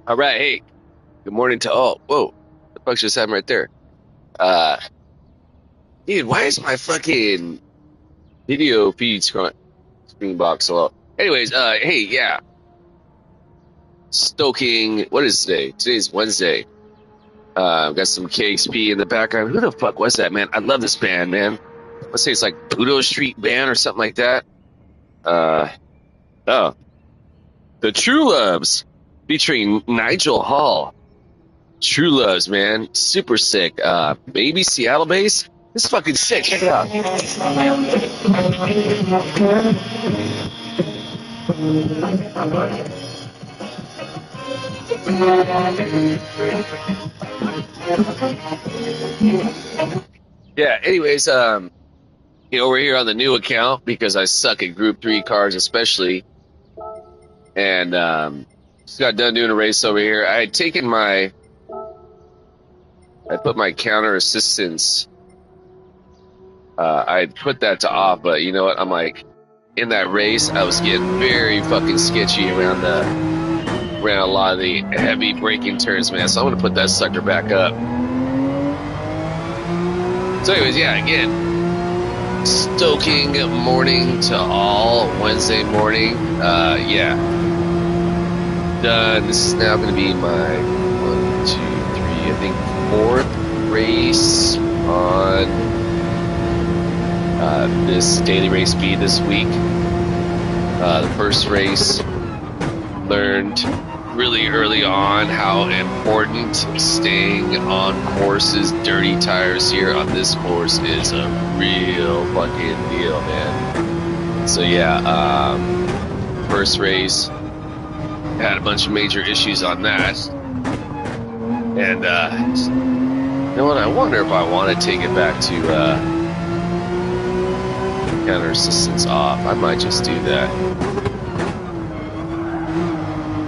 All right, hey, good morning to all. Whoa, the fuck's just happened right there? Uh, Dude, why is my fucking video feed screen box so low? Anyways, hey, yeah, stoking. What is today? Today's Wednesday. I've got some KXP in the background. Who the fuck was that, man? I love this band, man. Let's say it's like Pluto Street Band or something like that. Oh, the True Loves featuring Nigel Hall. True Loves, man. Super sick. Maybe Seattle based. This is fucking sick. Check it out. Yeah, anyways, we're here on the new account because I suck at Group 3 cars especially. And just got done doing a race over here. I put my counter assistance. I put that to off, but you know what? I'm like, in that race, I was getting very fucking sketchy around a lot of the heavy braking turns, man. So I'm gonna put that sucker back up. So anyways, yeah, again, stoking morning to all, Wednesday morning. Yeah, done. This is now gonna be my 1, 2, 3, I think 4th race on this daily race speed this week. The first race, learned really early on how important staying on courses, dirty tires here on this course is a real fucking deal, man. So yeah, first race, had a bunch of major issues on that. And you know what, I wonder if I want to take it back to counter assistance off. I might just do that.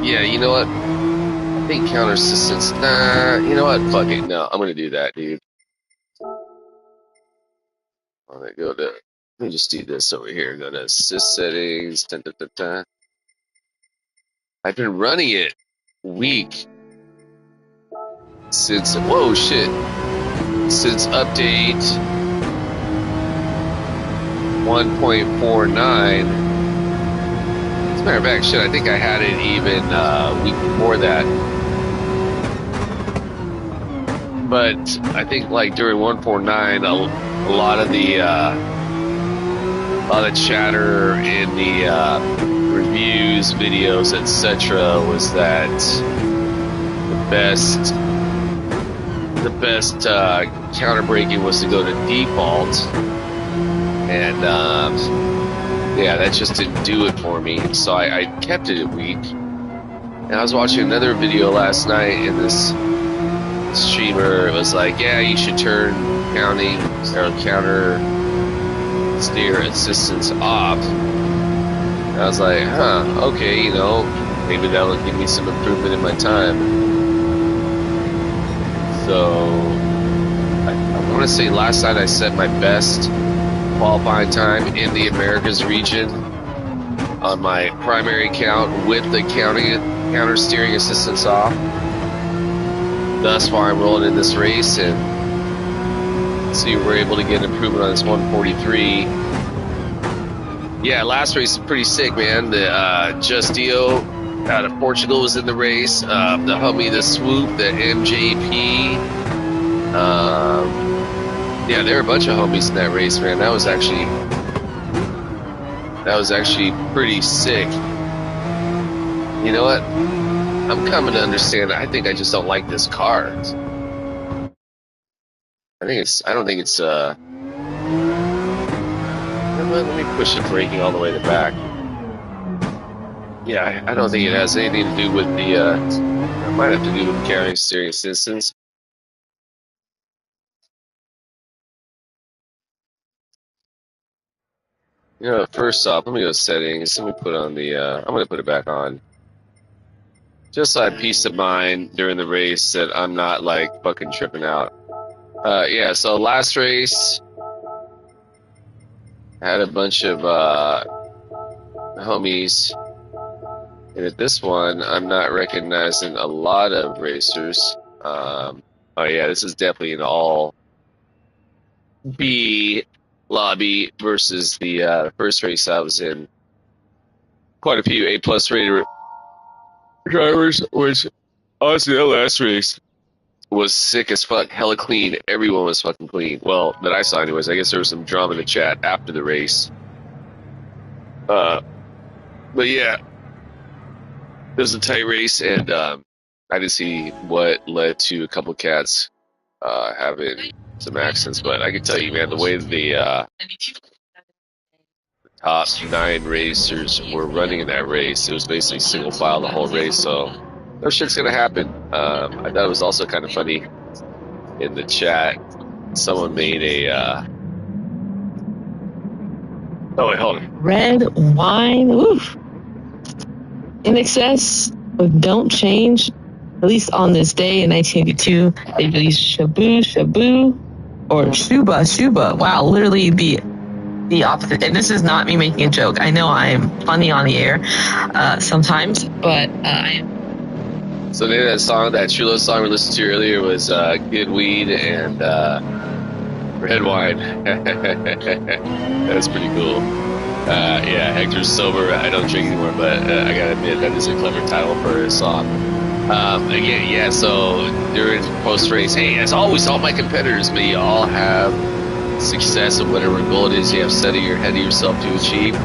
Yeah, you know what? I think counter assistance. Nah, you know what? Fuck it. No, I'm gonna do that, dude. I'm gonna go to. Let me just do this over here. Go to assist settings. Dun, dun, dun, dun. I've been running it weak since. Whoa, shit! Since update 1.49. As a matter of fact, shit, I think I had it even a week before that. But I think like during 149, a lot of the chatter in the reviews, videos, etc., was that the best counter braking was to go to default, and yeah, that just didn't do it for me. So I kept it at weak. And I was watching another video last night, and this streamer was like, yeah, you should turn counter steer assistance off. And I was like, huh, okay, you know, maybe that'll give me some improvement in my time. So I want to say last night I set my best qualifying time in the Americas region on my primary count with the counter steering assistance off. Thus far, I'm rolling in this race, and see, we're able to get an improvement on this 143. Yeah, last race is pretty sick, man. The Justio out of Portugal was in the race. The Hummy, the Swoop, the MJP. Yeah, there were a bunch of homies in that race, man. That was actually That was actually pretty sick. You know what? I'm coming to understand. I think I just don't like this car. I don't think it's, let me push the braking all the way to the back. Yeah, I don't think it has anything to do with the, it might have to do with carrying steering assistance. You know, first off, let me go to settings. Let me put on the, I'm going to put it back on. Just so I have peace of mind during the race that I'm not like fucking tripping out. Yeah, so last race, I had a bunch of, homies. And at this one, I'm not recognizing a lot of racers. Oh yeah, this is definitely an all B lobby versus the first race I was in. Quite a few A+ rated drivers, which honestly that last race was sick as fuck, hella clean. Everyone was fucking clean. Well, that I saw anyways. I guess there was some drama in the chat after the race. But yeah, it was a tight race, and I didn't see what led to a couple cats having some accidents, but I can tell you, man, the way the top 9 racers were running in that race, it was basically single file the whole race, so no shit's gonna happen. I thought it was also kind of funny in the chat. Someone made a oh wait, hold on. Red wine, oof. In excess of Don't Change, at least on this day in 1982, they released Shabu Shabu or Shuba. Wow, literally the opposite. And this is not me making a joke. I know I'm funny on the air sometimes, but I am. So maybe that song, that Chulo song we listened to earlier was Good Weed and Red Wine. That's pretty cool. Yeah, Hector's sober. I don't drink anymore, but I gotta admit that is a clever title for a song. Again, yeah. So during post race, hey, as always, all my competitors, may you all have success of whatever goal it is you have set ahead of yourself to achieve.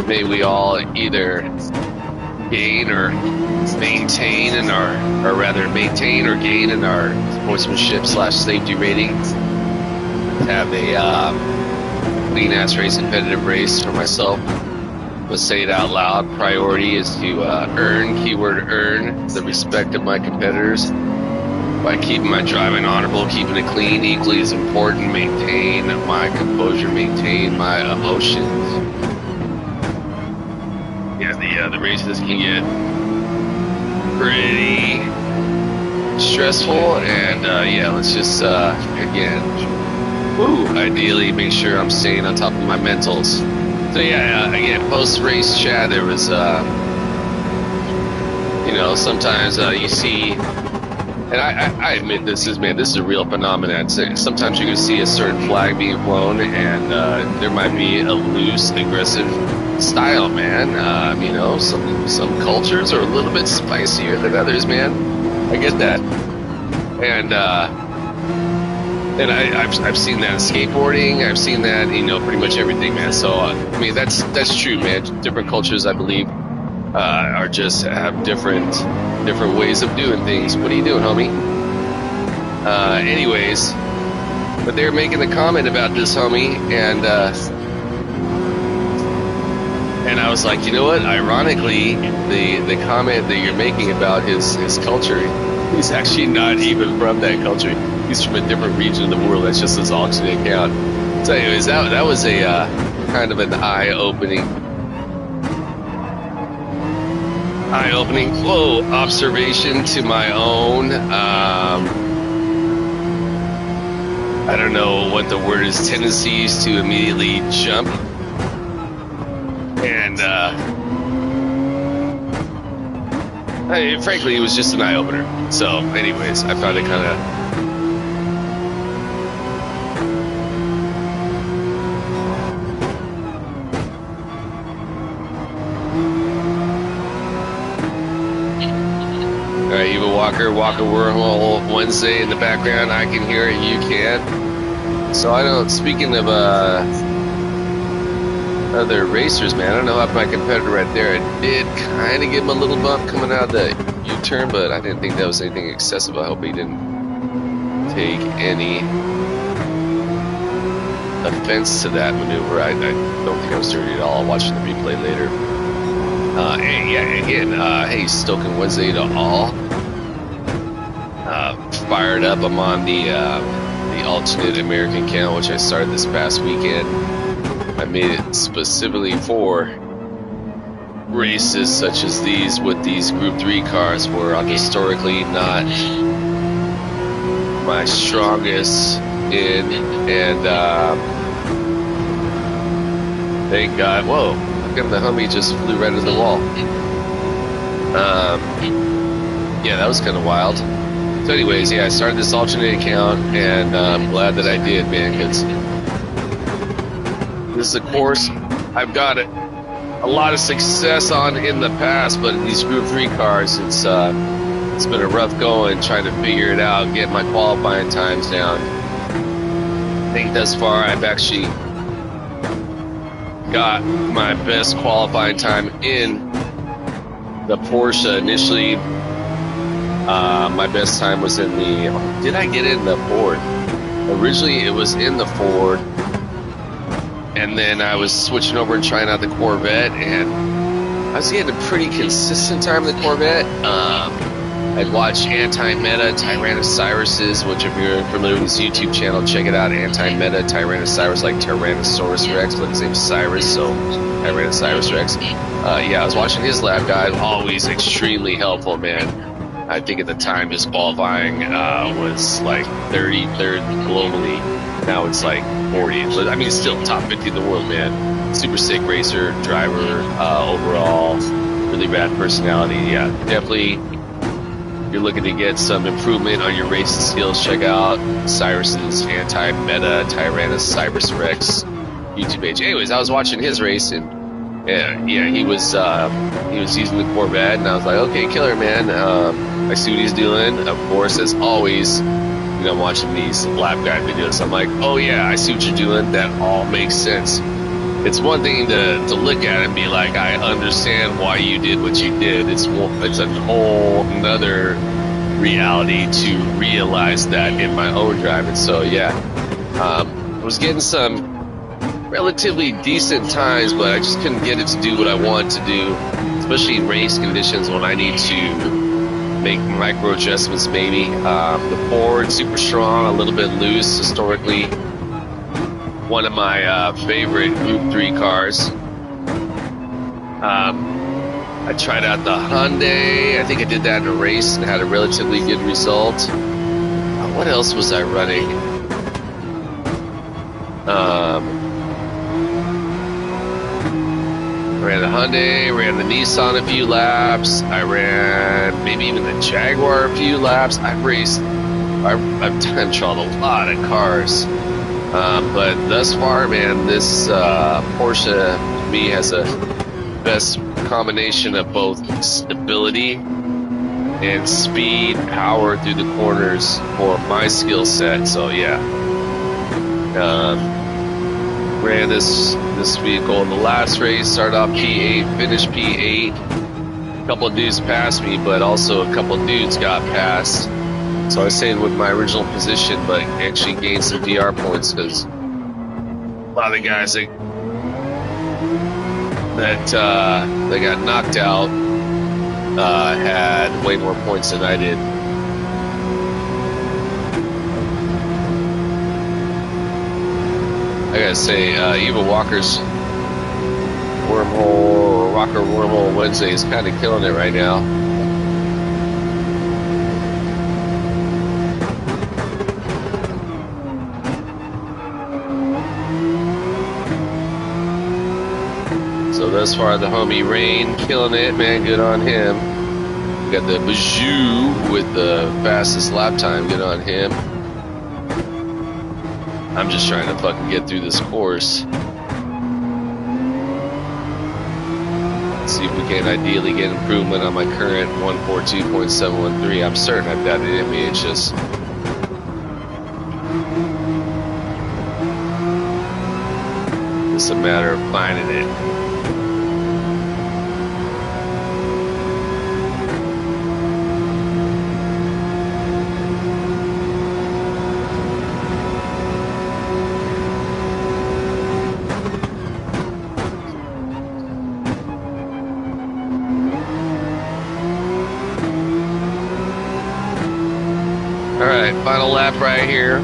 May we all either gain or maintain in our, or rather maintain or gain in our sportsmanship/safety ratings. Have a clean ass race, competitive race for myself. Let's say it out loud. Priority is to earn, keyword earn, the respect of my competitors by keeping my driving honorable, keeping it clean. Equally as important, maintain my composure, maintain my emotions. Yeah, the races can get pretty stressful, and yeah, let's just again. Ideally, make sure I'm staying on top of my mentals. So yeah, again, post-race chat, there was, you know, sometimes you see, and I admit this is a real phenomenon. Sometimes you can see a certain flag being flown, and there might be a loose, aggressive style, man. You know, some cultures are a little bit spicier than others, man. I get that, and I've seen that in skateboarding. I've seen that, you know, pretty much everything, man. So I mean, that's true, man. Different cultures, I believe, are just have different ways of doing things. What are you doing, homie? Anyways, but they're making a comment about this, homie, and I was like, you know what? Ironically, the comment that you're making about his culture, he's actually not even from that culture. He's from a different region of the world. That's just his alternate account. So anyways, that was a kind of an eye-opening observation to my own, I don't know what the word is, tendencies to immediately jump. And frankly, it was just an eye-opener. So anyways, I found it kind of... Walker Wormhole Wednesday in the background. I can hear it, you can't. So I don't, speaking of other racers, man. I don't know about my competitor right there. I did kind of give him a little bump coming out of the U-turn, but I didn't think that was anything excessive. I hope he didn't take any offense to that maneuver. I don't think I was dirty at all. Watching the replay later. And yeah, again, hey, Stoking Wednesday to all. Fired up. I'm on the alternate American count, which I started this past weekend. I made it specifically for races such as these with these Group 3 cars, where I'm historically not my strongest in, and thank God. Whoa, look at the Humvee just flew right into the wall. Yeah, that was kind of wild. So anyways, yeah, I started this alternate account, and I'm glad that I did, man, because this is a course I've got a lot of success on in the past, but in these Group 3 cars, it's been a rough going trying to figure it out, get my qualifying times down. I think thus far I've actually got my best qualifying time in the Porsche. Initially, my best time was in the, did I get it in the Ford? Originally it was in the Ford, and then I was switching over and trying out the Corvette, and I was getting a pretty consistent time in the Corvette. I'd watch Anti-Meta Tyrannosaurus's, which if you're familiar with his YouTube channel, check it out. Anti-Meta Tyrannosaurus, like Tyrannosaurus Rex, but his name's Cyrus, so Tyrannosaurus Rex. Yeah, I was watching his lap guide, always extremely helpful, man. I think at the time his qualifying was like 33rd globally. Now it's like 40th. But I mean, still top 50 in the world, man. Super sick racer, driver, overall, really rad personality. Yeah, definitely. If you're looking to get some improvement on your racing skills, check out Cyrus's Anti-Meta Tyrannosaurus Rex YouTube page. Anyways, I was watching his race, and yeah, he was using the Corvette, and I was like, okay, killer, man. I see what he's doing. Of course, as always, you know, I'm watching these lap guide videos. I'm like, oh yeah, I see what you're doing. That all makes sense. It's one thing to look at it and be like, I understand why you did what you did. It's a whole another reality to realize that in my own driving. So yeah, I was getting some relatively decent times, but I just couldn't get it to do what I want to do, especially in race conditions when I need to make micro adjustments maybe. The Ford, super strong, a little bit loose, historically one of my favorite Group 3 cars. I tried out the Hyundai. I think I did that in a race and had a relatively good result. What else was I running? Ran the Hyundai, ran the Nissan a few laps. I ran maybe even the Jaguar a few laps. I've time trialed a lot of cars. But thus far, man, this Porsche to me has a best combination of both stability and speed, power through the corners for my skill set. So yeah, ran this vehicle in the last race. Started off P8, finished P8. A couple of dudes passed me, but also a couple of dudes got passed. So I stayed with my original position, but actually gained some DR points because a lot of the guys that got knocked out had way more points than I did. I gotta say, Eva Walker's Rocker Wormhole Wednesday is kind of killing it right now. So thus far, the homie Rain killing it, man. Good on him. We got the Bijou with the fastest lap time. Good on him. I'm just trying to fucking get through this course. Let's see if we can ideally get improvement on my current 142.713. I'm certain I've got it in me. It's just just a matter of finding it. All right, final lap right here.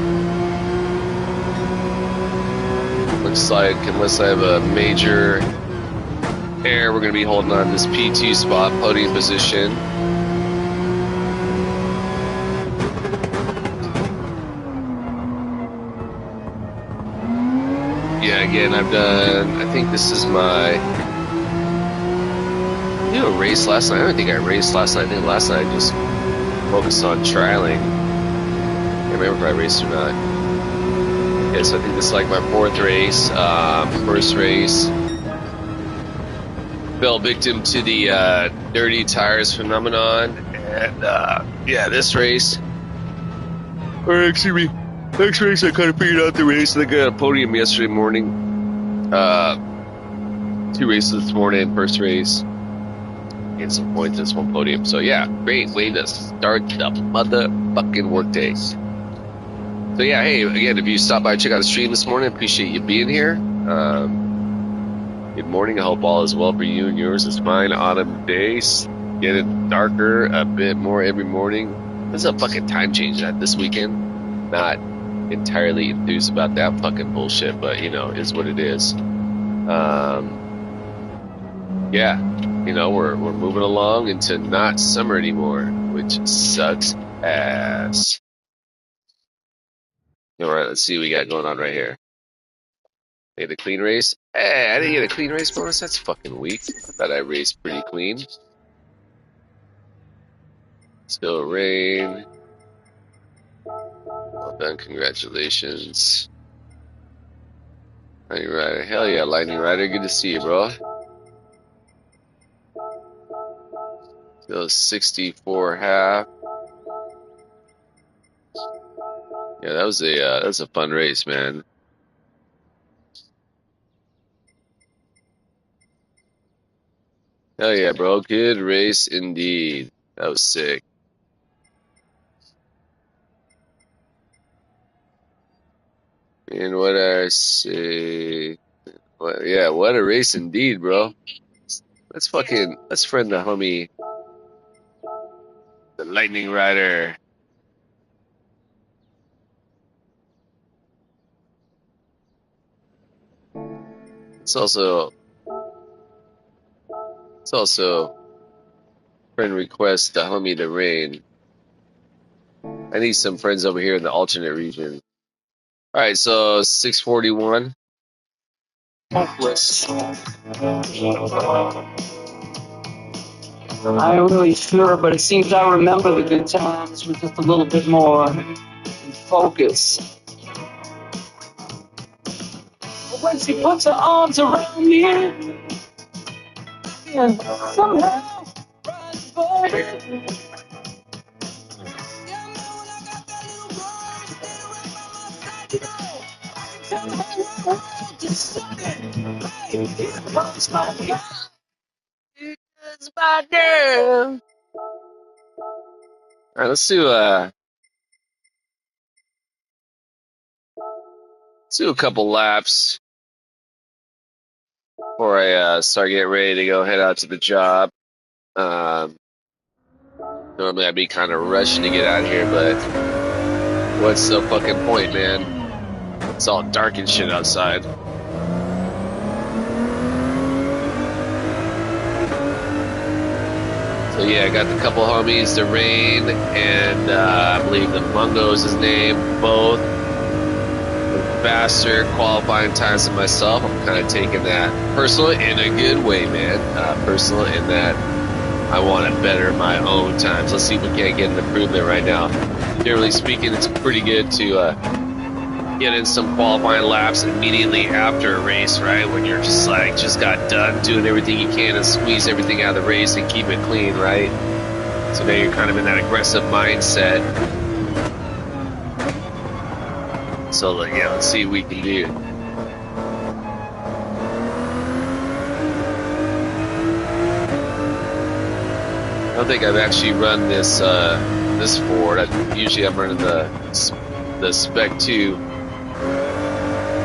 Looks like unless I have a major error, we're going to be holding on this P2 spot, podium position. Yeah, again, I've done, I think this is my, I did a race last night. I don't think I raced last night. I think last night I just focused on trialing. I can't remember if I raced or not. Yeah, so I think this is like my fourth race. First race, fell victim to the dirty tires phenomenon. And yeah, this race, or excuse me, next race I kind of figured out the race. I think I got a podium yesterday morning. 2 races this morning, first race. Gained some points, this one podium. So yeah, great way to start the motherfucking workday. So yeah, hey, again, if you stopped by, check out the stream this morning, appreciate you being here. Good morning. I hope all is well for you and yours. It's fine. Autumn days, getting darker a bit more every morning. There's a fucking time change that this weekend. Not entirely enthused about that fucking bullshit, but you know, is what it is. Yeah, you know, we're moving along into not summer anymore, which sucks ass. All right, let's see what we got going on right here. They had a clean race. Hey, I didn't get a clean race bonus. That's fucking weak. I thought I raced pretty clean. Still rain. Well done, congratulations. Lightning Rider, hell yeah, Lightning Rider, good to see you, bro. Still 64 half. Yeah, that was a fun race, man. Hell yeah, bro. Good race indeed. That was sick. And what I say? What, yeah, what a race indeed, bro. Let's friend the homie, the Lightning Rider. It's also friend request the homie the Rain. I need some friends over here in the alternate region. All right, so 641. Hopeless. I ain't really sure, but it seems I remember the good times with just a little bit more focus. But when she puts her arms around me, and somehow rides by. It's my girl. All right, let's do a couple laps before I start getting ready to go head out to the job. Normally I'd be kind of rushing to get out here, but what's the fucking point, man? It's all dark and shit outside. So yeah, I got the couple homies, the Rain and I believe the Mungo is his name, both with faster qualifying times than myself. I'm kind of taking that personal in a good way, man. Personal in that I want to better my own times. Let's see if we can't get an improvement right now. Generally speaking, it's pretty good to get in some qualifying laps immediately after a race, right? When you're just got done doing everything you can and squeeze everything out of the race and keep it clean, right? So now you're kind of in that aggressive mindset. So yeah, let's see what we can do. don't think I've actually run this this Ford. Usually I'm running the Spec 2.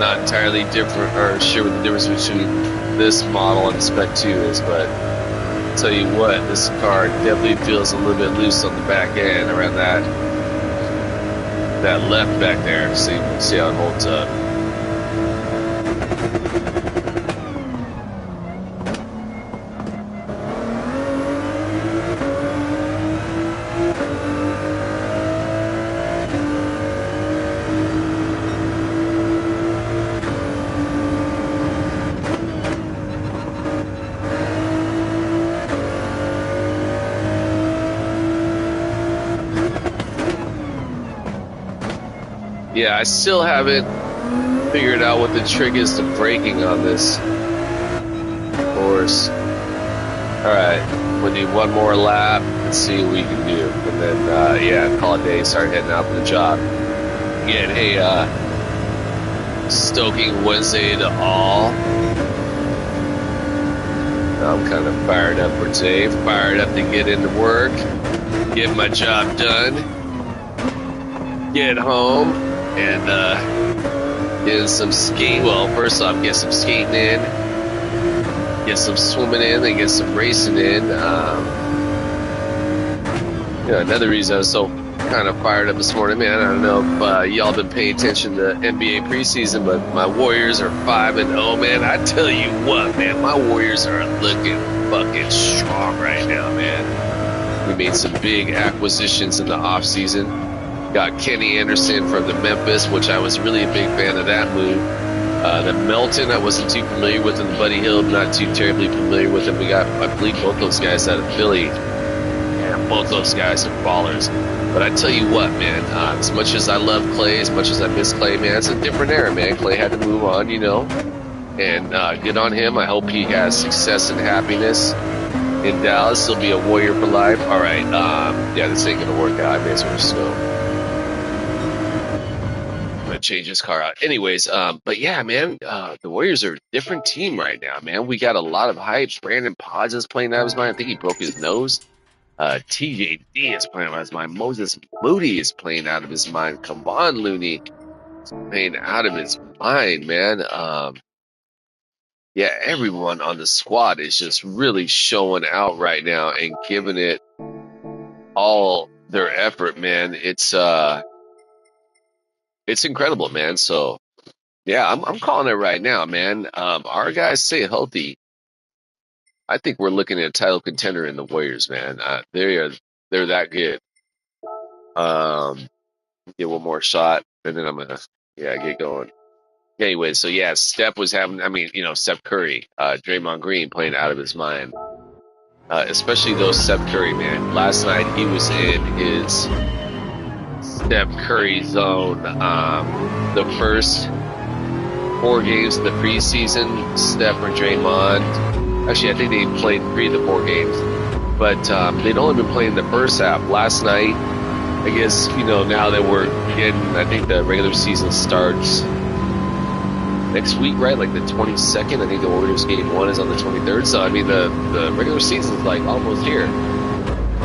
Not entirely different, or sure what the difference between this model and the Spec 2 is, but I'll tell you what, this car definitely feels a little bit loose on the back end around that left back there. So you can see how it holds up. Yeah, I still haven't figured out what the trick is to braking on this course. Alright, we'll do one more lap and see what we can do. And then, yeah, call it a day, start heading out for the job. Again, hey, stoking Wednesday to all. I'm kind of fired up for today, fired up to get into work, get my job done, get home, and get some skating. Well, first off, get some skating in, get some swimming in, and get some racing in. Another reason I was so kind of fired up this morning, man. I don't know if y'all been paying attention to NBA preseason, but my Warriors are 5-0, man. I tell you what, man, my Warriors are looking fucking strong right now, man. We made some big acquisitions in the offseason. Got Kenny Anderson from the Memphis, which I was really a big fan of that move. The Melton, I wasn't too familiar with, and Buddy Hield, not too terribly familiar with him. We got, I believe, both those guys out of Philly. And both those guys are ballers. But I tell you what, man, as much as I love Clay, as much as I miss Clay, man, it's a different era, man. Clay had to move on, and good on him. I hope he has success and happiness in Dallas. He'll be a Warrior for life. All right, yeah, this ain't gonna work out. I may as well just go. Change his car out. Anyways, but yeah, man, the Warriors are a different team right now, man. We got a lot of hype. Brandon Podge is playing out of his mind. I think he broke his nose. TJD is playing out of his mind. Moses Moody is playing out of his mind. Kevon Looney is playing out of his mind, man. Yeah, everyone on the squad is just really showing out right now and giving it all their effort, man. It's incredible, man. So, yeah, I'm calling it right now, man. Our guys stay healthy. I think we're looking at a title contender in the Warriors, man. They're that good. Get one more shot, and then I'm gonna get going. Anyway, so yeah, Steph was having. I mean, Steph Curry, Draymond Green playing out of his mind. Especially those Steph Curry, man. Last night he was in his Steph Curry zone. The first 4 games of the preseason, Steph or Draymond. Actually, I think they played 3 of the 4 games, but they'd only been playing the first half. Last night, I guess now that we're getting, I think the regular season starts next week, right? Like the 22nd. I think the Warriors game 1 is on the 23rd. So I mean, the regular season is like almost here.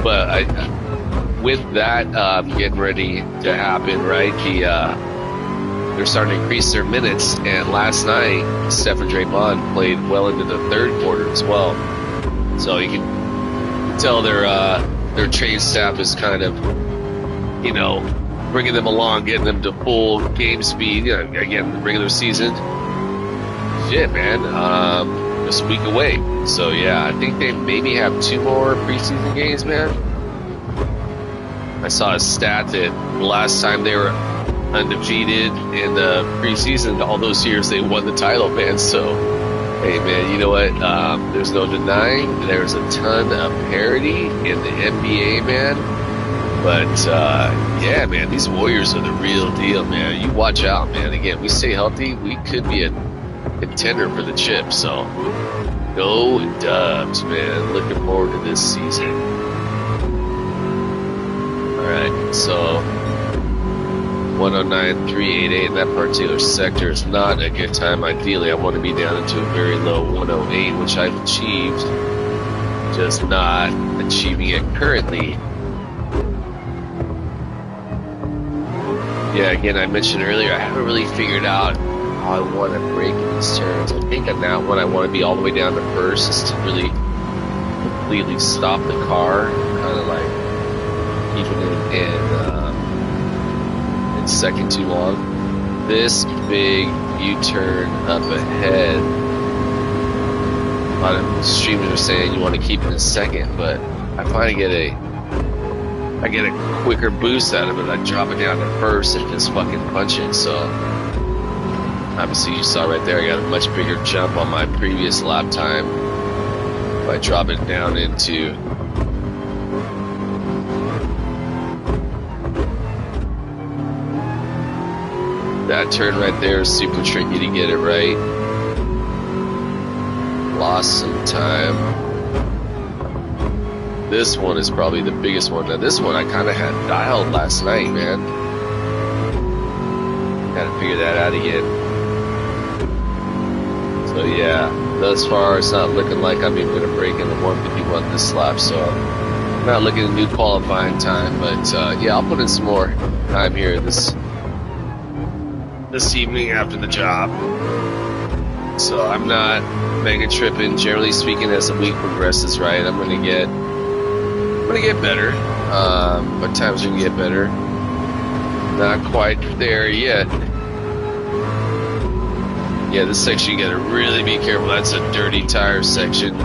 But with that getting ready to happen, right? They're starting to increase their minutes, and last night Steph and Draymond played well into the 3rd quarter as well. So you can tell their training staff is kind of, bringing them along, getting them to full game speed. Again, the regular season, shit, man, just a week away. So yeah, I think they maybe have 2 more preseason games, man. I saw a stat that the last time they were undefeated in the preseason, all those years they won the title, man. So, hey, man, you know what? There's no denying there's a ton of parity in the NBA, man. But, yeah, man, these Warriors are the real deal, man. You watch out, man. Again, we stay healthy, we could be a contender for the chip. So, go Dubs, man. Looking forward to this season. All right, so 109.388 in that particular sector is not a good time. Ideally, I want to be down into a very low 108, which I've achieved. just not achieving it currently. Yeah, again, I mentioned earlier, I haven't really figured out how I want to break in these turns. I think on that one, I want to be all the way down to first, just to really completely stop the car, kind of like keeping it in second too long. This big U-turn up ahead, a lot of streamers are saying you want to keep it in second, but I find I get a quicker boost out of it. I drop it down to first and just fucking punch it. So obviously you saw right there, I got a much bigger jump on my previous lap time. If I drop it down into that turn right there is super tricky to get it right. Lost some time. This one is probably the biggest one. Now this one I kind of had dialed last night, man. Gotta figure that out again. So yeah, thus far it's not looking like I'm even gonna break in the 151 this lap. So I'm not looking at new qualifying time, but yeah, I'll put in some more time here this evening after the job. So I'm not mega tripping. Generally speaking, as the week progresses, right, I'm gonna get better. But times we can get better. Not quite there yet. Yeah, this section you gotta really be careful. That's a dirty tire section.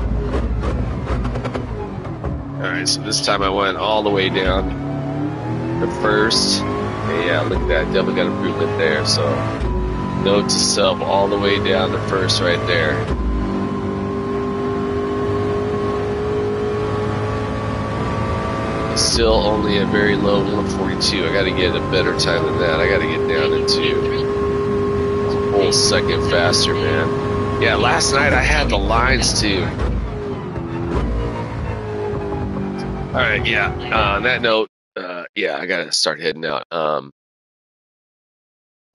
Alright, so this time I went all the way down to first. Okay, yeah, look at that. Definitely got improvement there. So note to self, all the way down to first right there. Still only a very low 142. I got to get a better time than that. I got to get down into a whole second faster, man. Yeah, last night I had the lines too. All right, yeah. On that note, yeah, I got to start heading out.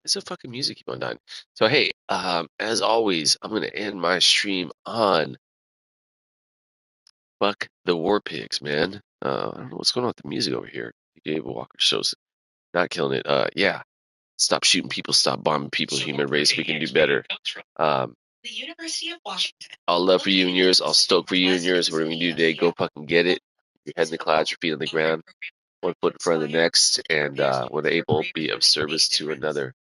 It's a fucking music keep on dying. So hey, as always, I'm gonna end my stream on fuck the war pigs, man. I don't know what's going on with the music over here. Dave Walker shows not killing it. Yeah. Stop shooting people, stop bombing people, human race, we can do better. I'll love for you and yours, I'll stoke for you and yours. Whatever you do today, go fucking get it. Your head in the clouds, your feet on the ground, one foot in front of the next, and when able, be of service to another.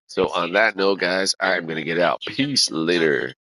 So on that note, guys, I'm going to get out. Peace later.